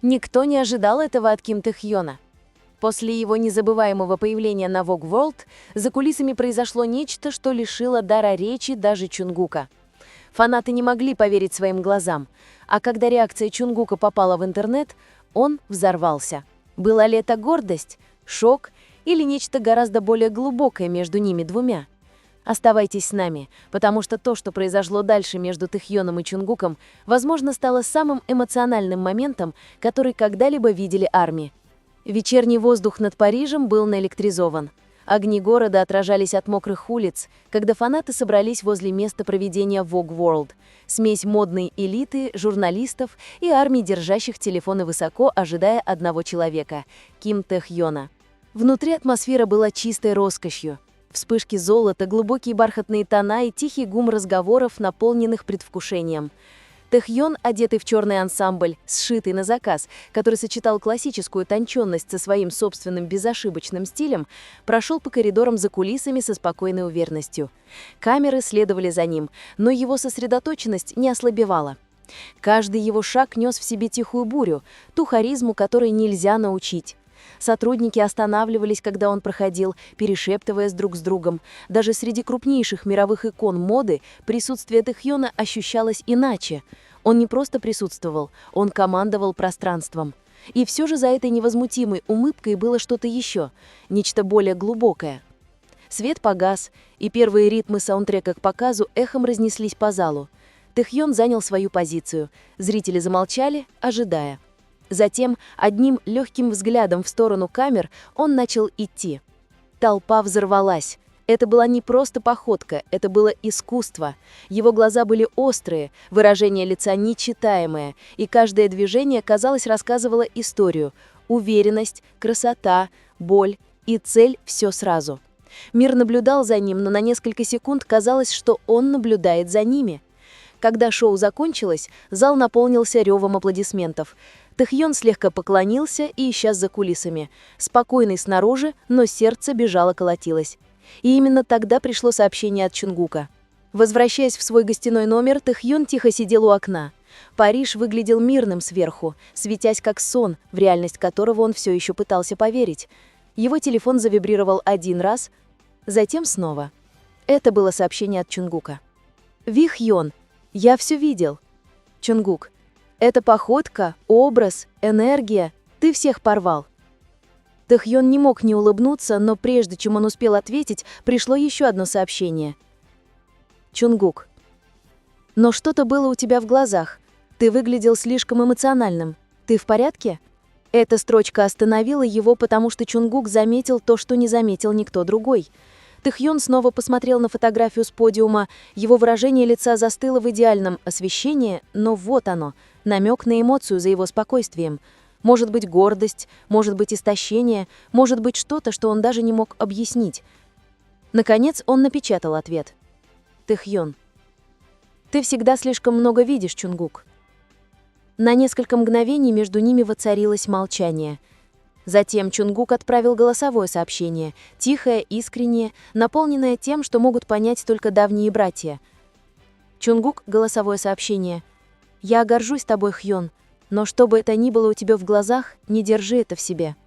Никто не ожидал этого от Ким Тэ-хьона. После его незабываемого появления на Vogue World за кулисами произошло нечто, что лишило дара речи даже Чунгука. Фанаты не могли поверить своим глазам, а когда реакция Чунгука попала в интернет, он взорвался. Была ли это гордость, шок или нечто гораздо более глубокое между ними двумя? Оставайтесь с нами, потому что то, что произошло дальше между Тэ-хьоном и Чунгуком, возможно, стало самым эмоциональным моментом, который когда-либо видели ARMY. Вечерний воздух над Парижем был наэлектризован. Огни города отражались от мокрых улиц, когда фанаты собрались возле места проведения Vogue World. Смесь модной элиты, журналистов и ARMY, держащих телефоны высоко, ожидая одного человека – Ким Тэ-хьона. Внутри атмосфера была чистой роскошью. Вспышки золота, глубокие бархатные тона и тихий гум разговоров, наполненных предвкушением. Тэ-хьон, одетый в черный ансамбль, сшитый на заказ, который сочетал классическую утонченность со своим собственным безошибочным стилем, прошел по коридорам за кулисами со спокойной уверенностью. Камеры следовали за ним, но его сосредоточенность не ослабевала. Каждый его шаг нес в себе тихую бурю, ту харизму, которой нельзя научить. Сотрудники останавливались, когда он проходил, перешептываясь друг с другом. Даже среди крупнейших мировых икон моды присутствие Тэ-хьона ощущалось иначе. Он не просто присутствовал, он командовал пространством. И все же за этой невозмутимой улыбкой было что-то еще, нечто более глубокое. Свет погас, и первые ритмы саундтрека к показу эхом разнеслись по залу. Тэ-хьон занял свою позицию. Зрители замолчали, ожидая. Затем, одним легким взглядом в сторону камер, он начал идти. Толпа взорвалась. Это была не просто походка, это было искусство. Его глаза были острые, выражение лица нечитаемое, и каждое движение, казалось, рассказывало историю. Уверенность, красота, боль и цель — все сразу. Мир наблюдал за ним, но на несколько секунд казалось, что он наблюдает за ними. Когда шоу закончилось, зал наполнился ревом аплодисментов. Тэ-хьон слегка поклонился и исчез за кулисами. Спокойный снаружи, но сердце бежало-колотилось. И именно тогда пришло сообщение от Чунгука. Возвращаясь в свой гостиной номер, Тэ-хьон тихо сидел у окна. Париж выглядел мирным сверху, светясь как сон, в реальность которого он все еще пытался поверить. Его телефон завибрировал один раз, затем снова. Это было сообщение от Чунгука. «Ви Хьон, я все видел». Чунгук. «Это походка, образ, энергия. Ты всех порвал». Тэ-хьон не мог не улыбнуться, но прежде чем он успел ответить, пришло еще одно сообщение. Чунгук. «Но что-то было у тебя в глазах. Ты выглядел слишком эмоциональным. Ты в порядке?» Эта строчка остановила его, потому что Чунгук заметил то, что не заметил никто другой. Тэ-хьон снова посмотрел на фотографию с подиума, его выражение лица застыло в идеальном освещении, но вот оно, намек на эмоцию за его спокойствием. Может быть, гордость, может быть, истощение, может быть, что-то, что он даже не мог объяснить. Наконец он напечатал ответ. Тэ-хьон. «Ты всегда слишком много видишь, Чунгук». На несколько мгновений между ними воцарилось молчание. Затем Чунгук отправил голосовое сообщение, тихое, искреннее, наполненное тем, что могут понять только давние братья. Чунгук, голосовое сообщение. «Я горжусь тобой, Хьон, но что бы это ни было у тебя в глазах, не держи это в себе».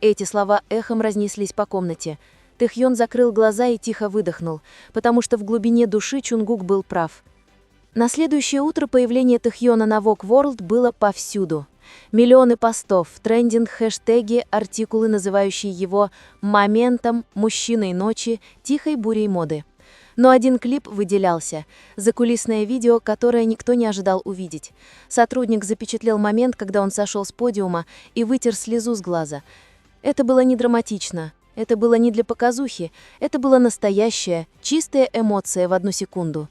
Эти слова эхом разнеслись по комнате. Тэ-хьон закрыл глаза и тихо выдохнул, потому что в глубине души Чунгук был прав. На следующее утро появление Тэ-хьона на Vogue World было повсюду. Миллионы постов, трендинг, хэштеги, артикулы, называющие его моментом, мужчиной ночи, тихой бурей моды. Но один клип выделялся. Закулисное видео, которое никто не ожидал увидеть. Сотрудник запечатлел момент, когда он сошел с подиума и вытер слезу с глаза. Это было не драматично, это было не для показухи, это была настоящая, чистая эмоция в одну секунду.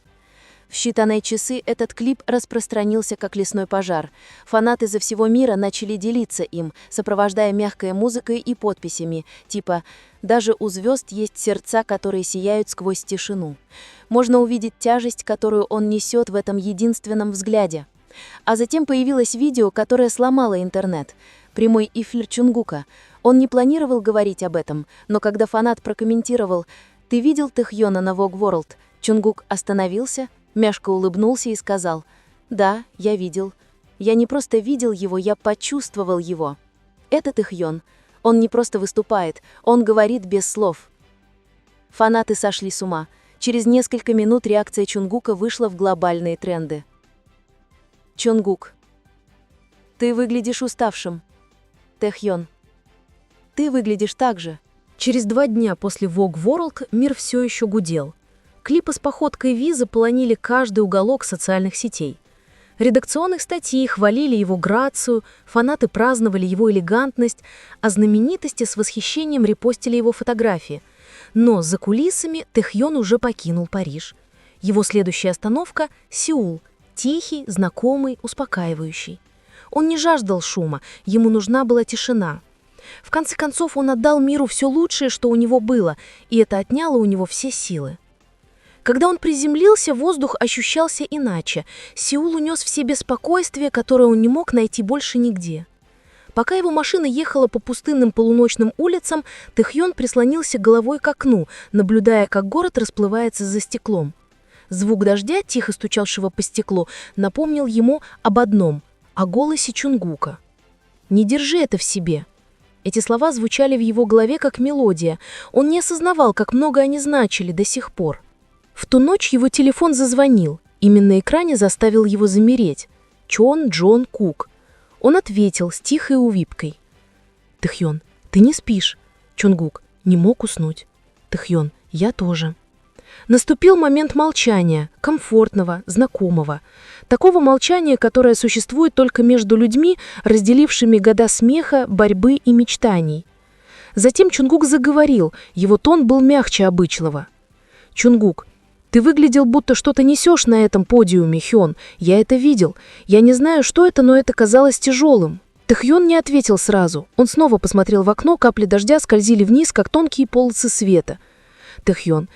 В считанные часы этот клип распространился как лесной пожар. Фанаты изо всего мира начали делиться им, сопровождая мягкой музыкой и подписями, типа «Даже у звезд есть сердца, которые сияют сквозь тишину». Можно увидеть тяжесть, которую он несет в этом единственном взгляде. А затем появилось видео, которое сломало интернет. Прямой эфир Чунгука. Он не планировал говорить об этом, но когда фанат прокомментировал «Ты видел Тэ-хьона на Vogue World?», Чунгук остановился, мягко улыбнулся и сказал: «Да, я видел. Я не просто видел его, я почувствовал его. Это Тэхьон. Он не просто выступает, он говорит без слов. Фанаты сошли с ума. Через несколько минут реакция Чунгука вышла в глобальные тренды. Чунгук. Ты выглядишь уставшим. Тэхьон. Ты выглядишь так же. Через 2 дня после Vogue World мир все еще гудел. Клипы с походкой Ви заполонили каждый уголок социальных сетей. Редакционных статей хвалили его грацию, фанаты праздновали его элегантность, а знаменитости с восхищением репостили его фотографии. Но за кулисами Тэхьон уже покинул Париж. Его следующая остановка – Сеул, тихий, знакомый, успокаивающий. Он не жаждал шума, ему нужна была тишина. В конце концов, он отдал миру все лучшее, что у него было, и это отняло у него все силы. Когда он приземлился, воздух ощущался иначе. Сеул унес в себе спокойствие, которое он не мог найти больше нигде. Пока его машина ехала по пустынным полуночным улицам, Тэхьон прислонился головой к окну, наблюдая, как город расплывается за стеклом. Звук дождя, тихо стучавшего по стеклу, напомнил ему об одном – о голосе Чунгука. «Не держи это в себе». Эти слова звучали в его голове как мелодия. Он не осознавал, как много они значили до сих пор. В ту ночь его телефон зазвонил. Именно на экране заставил его замереть. Чон Джон Кук. Он ответил с тихой улыбкой. «Тэхьон, ты не спишь?» Чунгук не мог уснуть. «Тэхьон, я тоже». Наступил момент молчания, комфортного, знакомого. Такого молчания, которое существует только между людьми, разделившими года смеха, борьбы и мечтаний. Затем Чунгук заговорил, его тон был мягче обычного. «Чунгук, ты выглядел, будто что-то несешь на этом подиуме, Хён. Я это видел. Я не знаю, что это, но это казалось тяжелым». Тэхьон не ответил сразу. Он снова посмотрел в окно, капли дождя скользили вниз, как тонкие полосы света. «Тэхьон,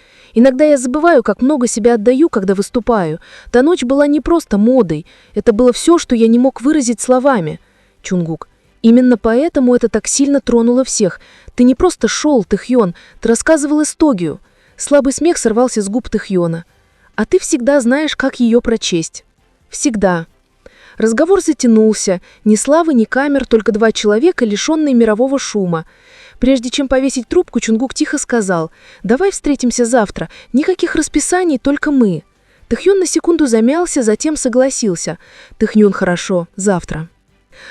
иногда я забываю, как много себя отдаю, когда выступаю. Та ночь была не просто модой. Это было все, что я не мог выразить словами». Чунгук. «Именно поэтому это так сильно тронуло всех. Ты не просто шел, Тэхьон, ты рассказывал историю». Слабый смех сорвался с губ Тэхьона. «А ты всегда знаешь, как ее прочесть». «Всегда». Разговор затянулся. Ни славы, ни камер, только 2 человека, лишенные мирового шума. Прежде чем повесить трубку, Чунгук тихо сказал: «Давай встретимся завтра. Никаких расписаний, только мы». Тэхьон на секунду замялся, затем согласился. «Тэхьон, хорошо, завтра».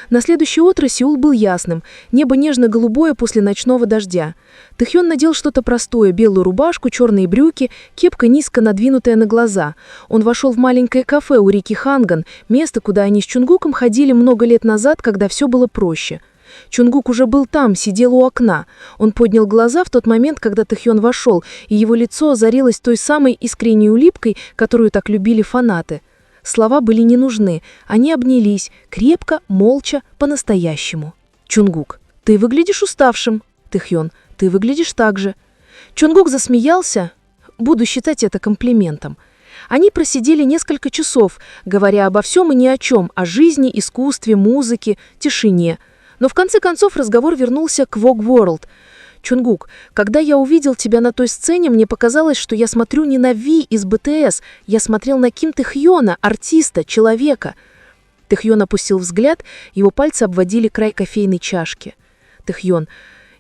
На следующее утро Сеул был ясным, небо нежно-голубое после ночного дождя. Тэхьон надел что-то простое, белую рубашку, черные брюки, кепка низко надвинутая на глаза. Он вошел в маленькое кафе у реки Ханган, место, куда они с Чунгуком ходили много лет назад, когда все было проще. Чунгук уже был там, сидел у окна. Он поднял глаза в тот момент, когда Тэхьон вошел, и его лицо озарилось той самой искренней улыбкой, которую так любили фанаты. Слова были не нужны, они обнялись, крепко, молча, по-настоящему. «Чунгук, ты выглядишь уставшим». «Тэхьон, ты выглядишь так же». Чунгук засмеялся. Буду считать это комплиментом. Они просидели несколько часов, говоря обо всем и ни о чем, о жизни, искусстве, музыке, тишине. Но в конце концов разговор вернулся к Vogue World. «Чунгук, когда я увидел тебя на той сцене, мне показалось, что я смотрю не на Ви из БТС, я смотрел на Ким Тэхьона, артиста, человека». Тэхьон опустил взгляд, его пальцы обводили край кофейной чашки. «Тэхьон,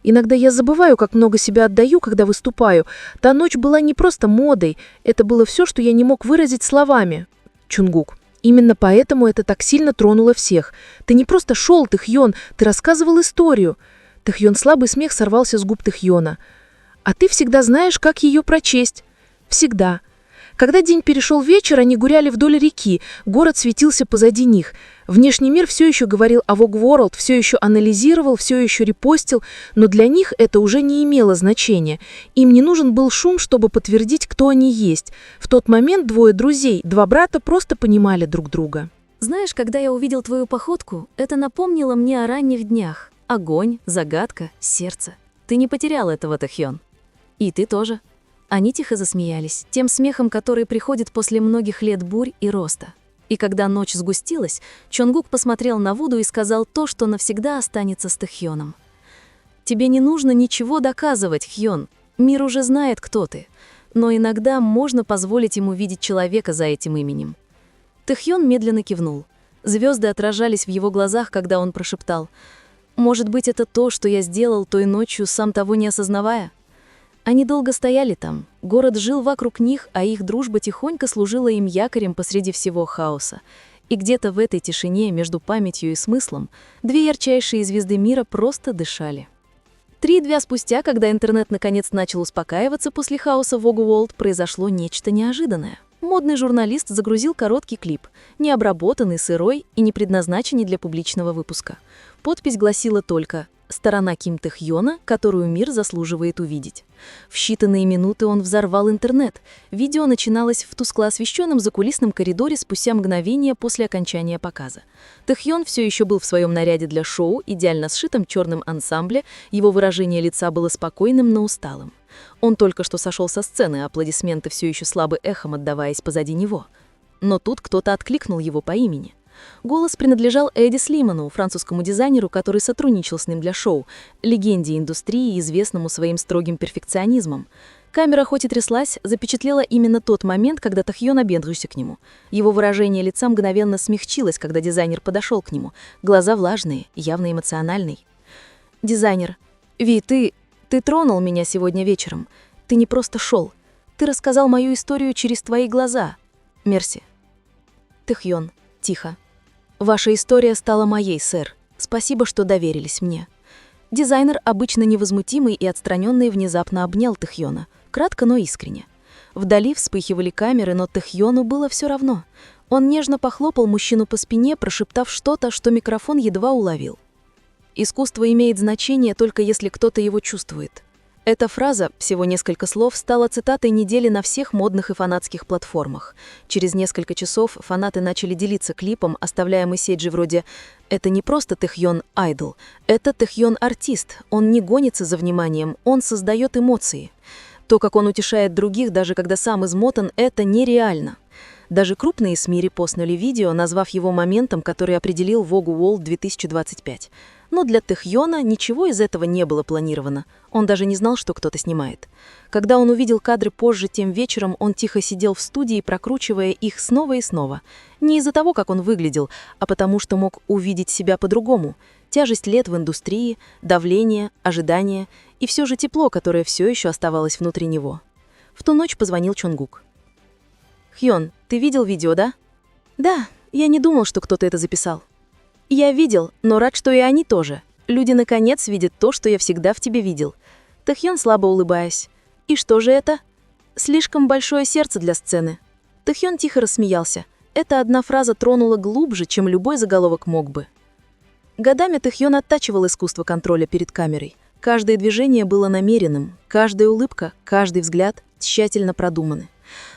иногда я забываю, как много себя отдаю, когда выступаю. Та ночь была не просто модой, это было все, что я не мог выразить словами». Чунгук. «Именно поэтому это так сильно тронуло всех. Ты не просто шел, Тэхьон, ты рассказывал историю». Тэхьон, слабый смех сорвался с губ Тэхьона. «А ты всегда знаешь, как ее прочесть». «Всегда». Когда день перешел в вечер, они гуляли вдоль реки, город светился позади них. Внешний мир все еще говорил о Vogue World, все еще анализировал, все еще репостил, но для них это уже не имело значения. Им не нужен был шум, чтобы подтвердить, кто они есть. В тот момент 2 друзей, 2 брата просто понимали друг друга. Знаешь, когда я увидел твою походку, это напомнило мне о ранних днях. Огонь, загадка, сердце. Ты не потерял этого, Тэхьон. И ты тоже. Они тихо засмеялись, тем смехом, который приходит после многих лет бурь и роста. И когда ночь сгустилась, Чонгук посмотрел на Вуду и сказал то, что навсегда останется с Тэхьоном. «Тебе не нужно ничего доказывать, Хьон. Мир уже знает, кто ты. Но иногда можно позволить ему видеть человека за этим именем». Тэхьон медленно кивнул. Звезды отражались в его глазах, когда он прошептал: «Может быть, это то, что я сделал той ночью, сам того не осознавая?» Они долго стояли там, город жил вокруг них, а их дружба тихонько служила им якорем посреди всего хаоса. И где-то в этой тишине, между памятью и смыслом, две ярчайшие звезды мира просто дышали. 3 дня спустя, когда интернет наконец начал успокаиваться после хаоса в Vogue World, произошло нечто неожиданное. Модный журналист загрузил короткий клип, необработанный, сырой и не предназначенный для публичного выпуска. Подпись гласила только «Сторона Ким Тэ Хьона, которую мир заслуживает увидеть». В считанные минуты он взорвал интернет. Видео начиналось в тускло освещенном закулисном коридоре спустя мгновение после окончания показа. Тэ Хьон все еще был в своем наряде для шоу, идеально сшитом черном ансамбле, его выражение лица было спокойным, но усталым. Он только что сошел со сцены, аплодисменты все еще слабо эхом отдаваясь позади него. Но тут кто-то откликнул его по имени. Голос принадлежал Эдди Слиману, французскому дизайнеру, который сотрудничал с ним для шоу, легенде индустрии, известному своим строгим перфекционизмом. Камера хоть и тряслась, запечатлела именно тот момент, когда Тэ Хьон обернулся к нему. Его выражение лица мгновенно смягчилось, когда дизайнер подошел к нему. Глаза влажные, явно эмоциональный. «Дизайнер, Ви, ты тронул меня сегодня вечером. Ты не просто шел. Ты рассказал мою историю через твои глаза. Мерси». Тэ Хьон, тихо. «Ваша история стала моей, сэр. Спасибо, что доверились мне». Дизайнер, обычно невозмутимый и отстраненный, внезапно обнял Тэ Хьона, кратко, но искренне. Вдали вспыхивали камеры, но Тэ Хьону было все равно. Он нежно похлопал мужчину по спине, прошептав что-то, что микрофон едва уловил. «Искусство имеет значение только если кто-то его чувствует». Эта фраза, всего несколько слов, стала цитатой недели на всех модных и фанатских платформах. Через несколько часов фанаты начали делиться клипом, оставляя месседжи вроде «Это не просто Тэ Хьон айдол, это Тэ Хьон артист, он не гонится за вниманием, он создает эмоции». То, как он утешает других, даже когда сам измотан, это нереально. Даже крупные СМИ репостнули видео, назвав его моментом, который определил Vogue World 2025. Но для Тэ Хьона ничего из этого не было планировано. Он даже не знал, что кто-то снимает. Когда он увидел кадры позже тем вечером, он тихо сидел в студии, прокручивая их снова и снова. Не из-за того, как он выглядел, а потому что мог увидеть себя по-другому. Тяжесть лет в индустрии, давление, ожидание и все же тепло, которое все еще оставалось внутри него. В ту ночь позвонил Чонгук. «Хьон, ты видел видео, да?» «Да, я не думал, что кто-то это записал». «Я видел, но рад, что и они тоже. Люди наконец видят то, что я всегда в тебе видел». Тэ Хьон слабо улыбаясь. «И что же это?» «Слишком большое сердце для сцены». Тэ Хьон тихо рассмеялся. Эта одна фраза тронула глубже, чем любой заголовок мог бы. Годами Тэ Хьон оттачивал искусство контроля перед камерой. Каждое движение было намеренным, каждая улыбка, каждый взгляд тщательно продуманы.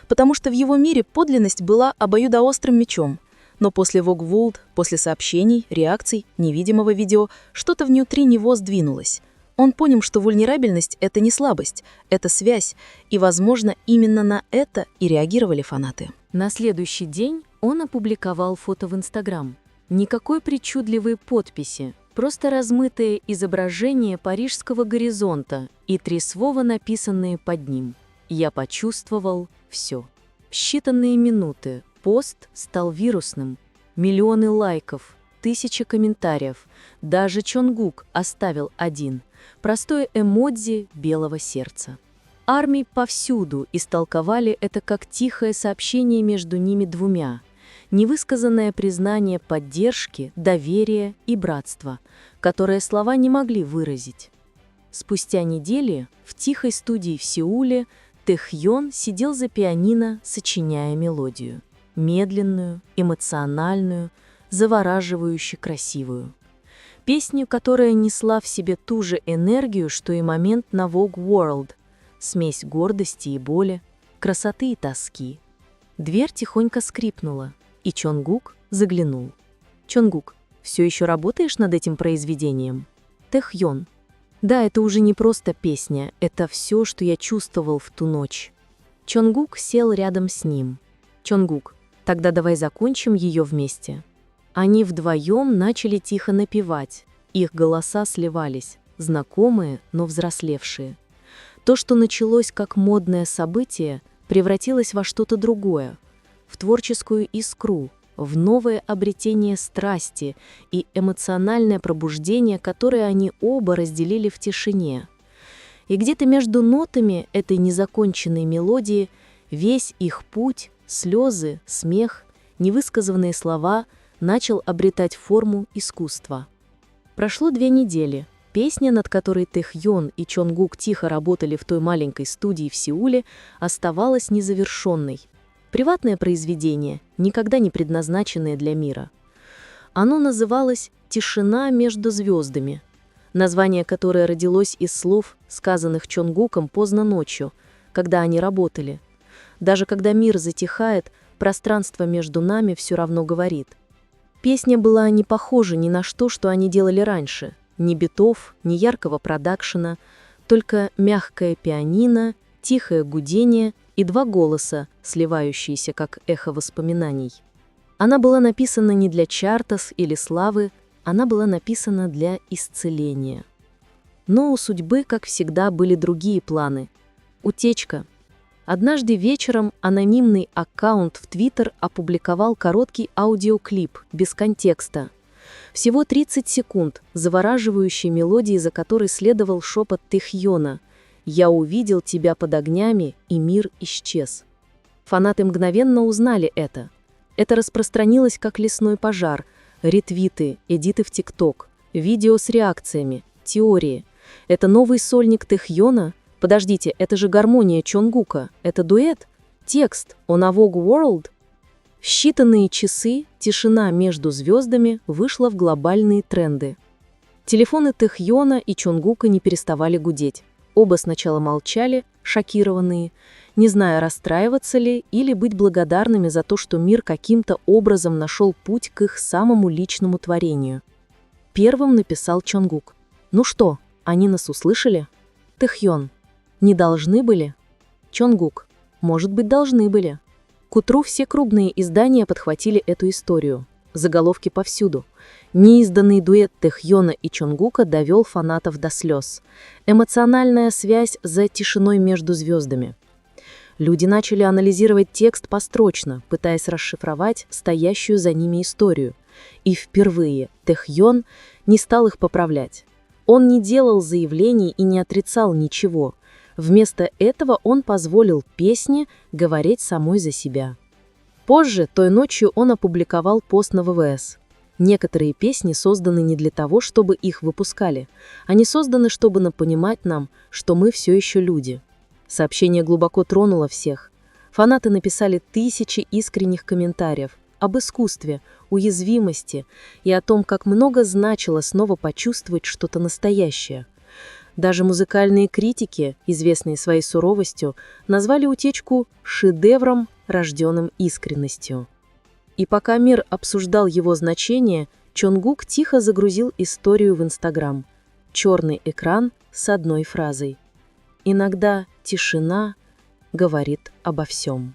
Потому что в его мире подлинность была обоюдоострым мечом. Но после Vogue World, после сообщений, реакций, невидимого видео, что-то внутри него сдвинулось. Он понял, что вульнерабельность — это не слабость, это связь, и, возможно, именно на это и реагировали фанаты. На следующий день он опубликовал фото в Instagram. Никакой причудливой подписи, просто размытое изображение парижского горизонта и 3 слова, написанные под ним. Я почувствовал все. В считанные минуты пост стал вирусным. Миллионы лайков, 1000 комментариев. Даже Чонгук оставил 1. Простое эмодзи белого сердца. Армии повсюду истолковали это как тихое сообщение между ними двумя. Невысказанное признание поддержки, доверия и братства, которое слова не могли выразить. Спустя недели в тихой студии в Сеуле Тэ Хьон сидел за пианино, сочиняя мелодию. Медленную, эмоциональную, завораживающе красивую. Песню, которая несла в себе ту же энергию, что и момент на Vogue World. Смесь гордости и боли, красоты и тоски. Дверь тихонько скрипнула, и Чонгук заглянул. «Чонгук, все еще работаешь над этим произведением?» Тэ Хьон. «Да, это уже не просто песня, это все, что я чувствовал в ту ночь». Чонгук сел рядом с ним. «Чонгук, тогда давай закончим ее вместе». Они вдвоем начали тихо напевать. Их голоса сливались, знакомые, но взрослевшие. То, что началось как модное событие, превратилось во что-то другое, в творческую искру, в новое обретение страсти и эмоциональное пробуждение, которое они оба разделили в тишине. И где-то между нотами этой незаконченной мелодии весь их путь, слезы, смех, невысказанные слова начал обретать форму искусства. Прошло 2 недели. Песня, над которой Тэхьон и Чонгук тихо работали в той маленькой студии в Сеуле, оставалась незавершенной. Приватное произведение, никогда не предназначенное для мира. Оно называлось «Тишина между звездами», название которое родилось из слов, сказанных Чонгуком поздно ночью, когда они работали. Даже когда мир затихает, пространство между нами все равно говорит. Песня была не похожа ни на что они делали раньше. Ни битов, ни яркого продакшена, только мягкое пианино, тихое гудение и 2 голоса, сливающиеся как эхо воспоминаний. Она была написана не для чартов или славы, она была написана для исцеления. Но у судьбы, как всегда, были другие планы. Утечка. Однажды вечером анонимный аккаунт в Twitter опубликовал короткий аудиоклип без контекста. Всего 30 секунд, завораживающей мелодии, за которой следовал шепот Тэхьона: «Я увидел тебя под огнями, и мир исчез». Фанаты мгновенно узнали это. Это распространилось как лесной пожар. Ретвиты, эдиты в ТикТок, видео с реакциями, теории. Это новый сольник Тэхьона? Подождите, это же гармония Чонгука, это дуэт? Текст «On a Vogue World»? В считанные часы тишина между звездами вышла в глобальные тренды. Телефоны Тэхьона и Чонгука не переставали гудеть. Оба сначала молчали, шокированные, не зная, расстраиваться ли или быть благодарными за то, что мир каким-то образом нашел путь к их самому личному творению. Первым написал Чонгук. «Ну что, они нас услышали?» Тэхьон. «Не должны были?» Чонгук. «Может быть, должны были». К утру все крупные издания подхватили эту историю. Заголовки повсюду. Неизданный дуэт Тэхьона и Чонгука довел фанатов до слез. Эмоциональная связь за тишиной между звездами. Люди начали анализировать текст построчно, пытаясь расшифровать стоящую за ними историю. И впервые Тэхьон не стал их поправлять. Он не делал заявлений и не отрицал ничего. Вместо этого он позволил песне говорить самой за себя. Позже, той ночью, он опубликовал пост на ВВС. Некоторые песни созданы не для того, чтобы их выпускали. Они созданы, чтобы напоминать нам, что мы все еще люди. Сообщение глубоко тронуло всех. Фанаты написали тысячи искренних комментариев об искусстве, уязвимости и о том, как много значило снова почувствовать что-то настоящее. Даже музыкальные критики, известные своей суровостью, назвали утечку шедевром, рожденным искренностью. И пока мир обсуждал его значение, Чонгук тихо загрузил историю в Инстаграм. Черный экран с одной фразой: «Иногда тишина говорит обо всем».